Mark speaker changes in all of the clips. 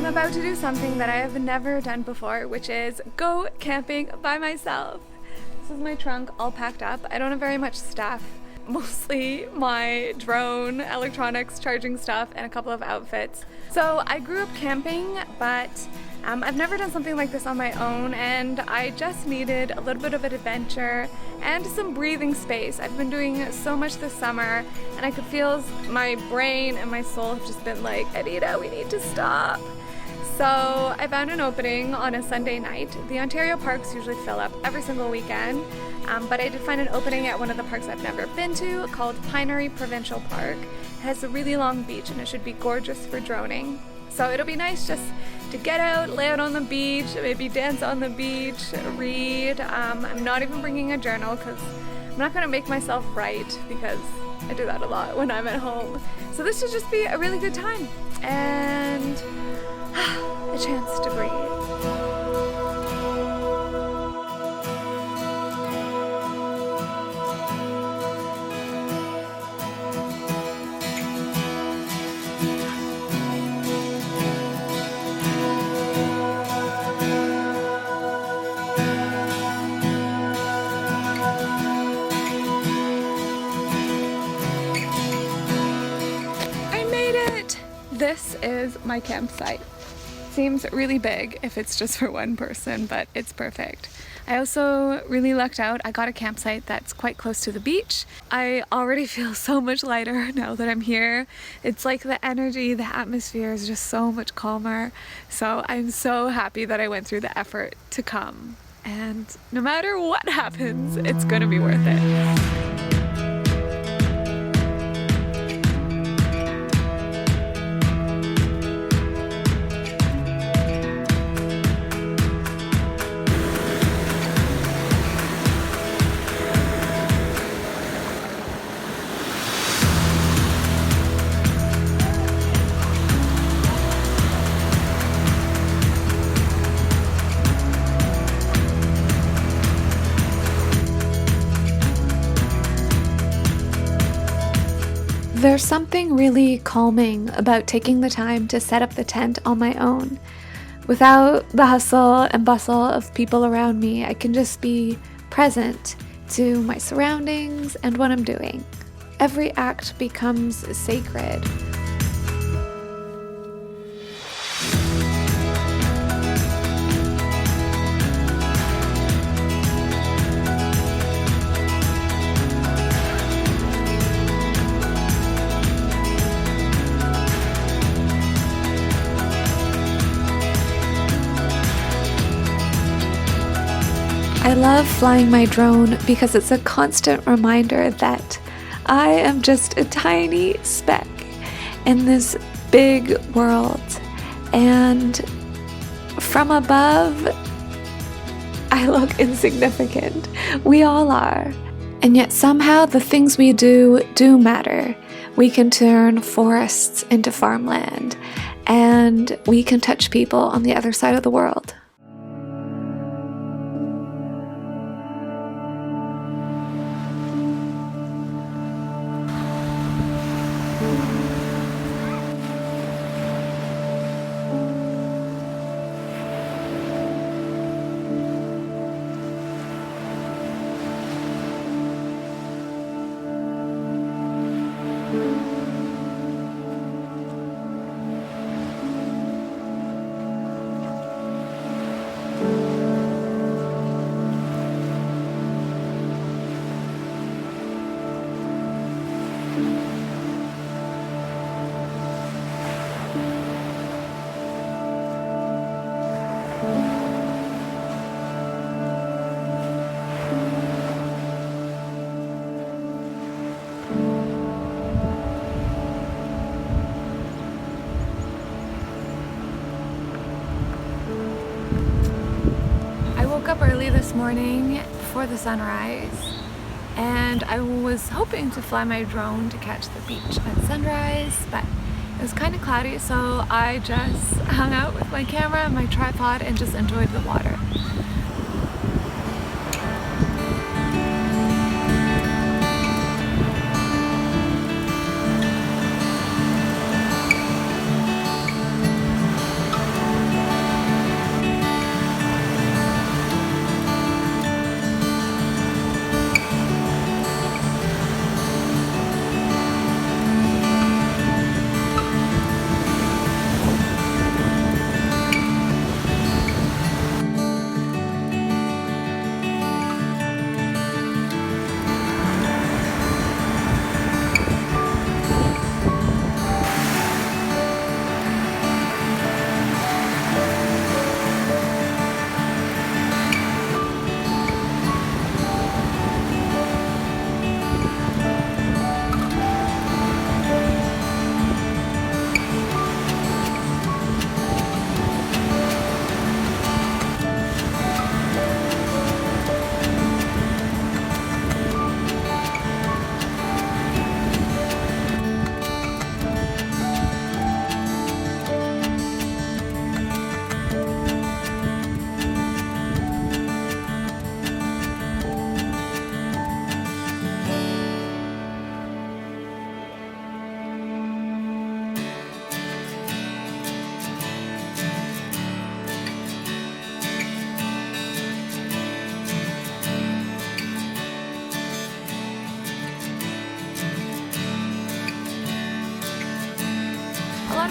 Speaker 1: about to do something that I have never done before, which is go camping by myself. This is my trunk all packed up. I don't have very much stuff. Mostly my drone, electronics, charging stuff, and a couple of outfits. So I grew up camping, but I've never done something like this on my own, and I just needed a little bit of an adventure and some breathing space. I've been doing so much this summer, and I could feel my brain and my soul have just been like, Anita, we need to stop. So I found an opening on a Sunday night. The Ontario parks usually fill up every single weekend, but I did find an opening at one of the parks I've never been to called Pinery Provincial Park. It has a really long beach and it should be gorgeous for droning. So it'll be nice just to get out, lay out on the beach, maybe dance on the beach, read. I'm not even bringing a journal because I'm not going to make myself write because I do that a lot when I'm at home. So this should just be a really good time and a chance to breathe. This is my campsite. Seems really big if it's just for one person, but it's perfect. I also really lucked out. I got a campsite that's quite close to the beach. I already feel so much lighter now that I'm here. It's like the energy, the atmosphere is just so much calmer. So I'm so happy that I went through the effort to come. And no matter what happens, it's gonna be worth it. There's something really calming about taking the time to set up the tent on my own. Without the hustle and bustle of people around me, I can just be present to my surroundings and what I'm doing. Every act becomes sacred. I love flying my drone because it's a constant reminder that I am just a tiny speck in this big world, and from above I look insignificant. We all are. And yet somehow the things we do matter. We can turn forests into farmland, and we can touch people on the other side of the world. Up early this morning before the sunrise, and I was hoping to fly my drone to catch the beach at sunrise, but it was kind of cloudy, so I just hung out with my camera and my tripod and just enjoyed the water.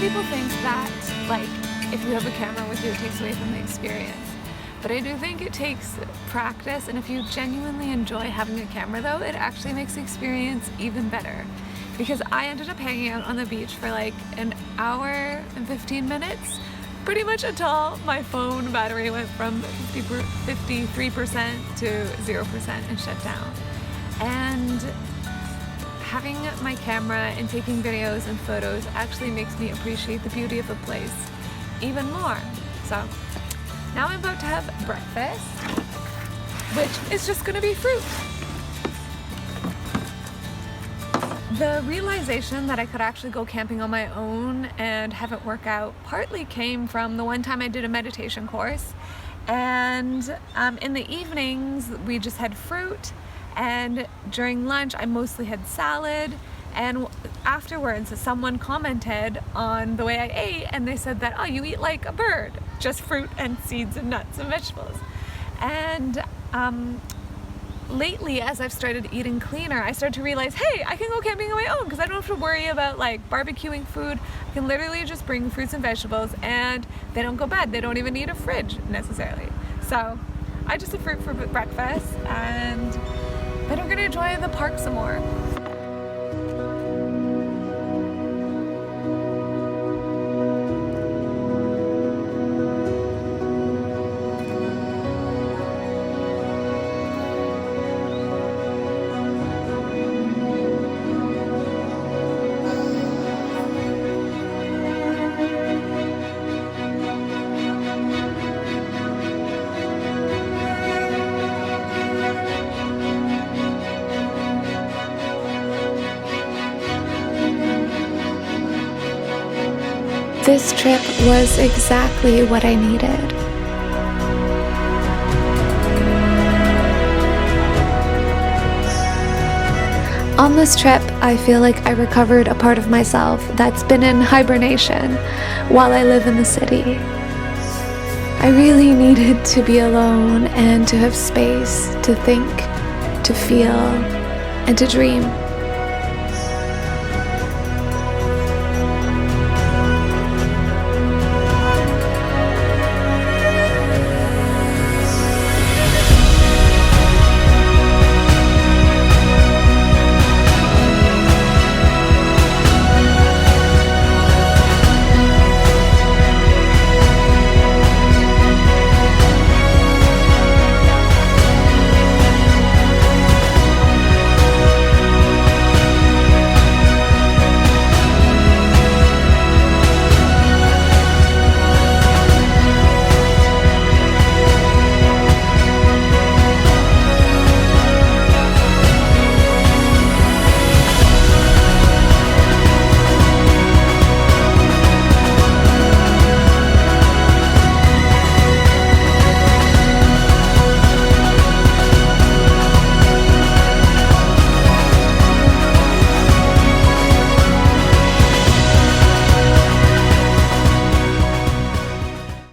Speaker 1: people think that, like, if you have a camera with you, it takes away from the experience. But I do think it takes practice, and if you genuinely enjoy having a camera though, it actually makes the experience even better. Because I ended up hanging out on the beach for like an hour and 15 minutes, pretty much until my phone battery went from 53% to 0% and shut down. And having my camera and taking videos and photos actually makes me appreciate the beauty of the place even more. So now I'm about to have breakfast, which is just gonna be fruit. The realization that I could actually go camping on my own and have it work out partly came from the one time I did a meditation course, and in the evenings we just had fruit, and during lunch I mostly had salad, and afterwards someone commented on the way I ate and they said that, oh, you eat like a bird, just fruit and seeds and nuts and vegetables. And lately, as I've started eating cleaner, I started to realize, hey, I can go camping on my own because I don't have to worry about like barbecuing food. I can literally just bring fruits and vegetables and they don't go bad. They don't even need a fridge necessarily. So I just had fruit for breakfast, and then I'm gonna enjoy the park some more.
Speaker 2: This trip was exactly what I needed. On this trip, I feel like I recovered a part of myself that's been in hibernation while I live in the city. I really needed to be alone and to have space to think, to feel, and to dream.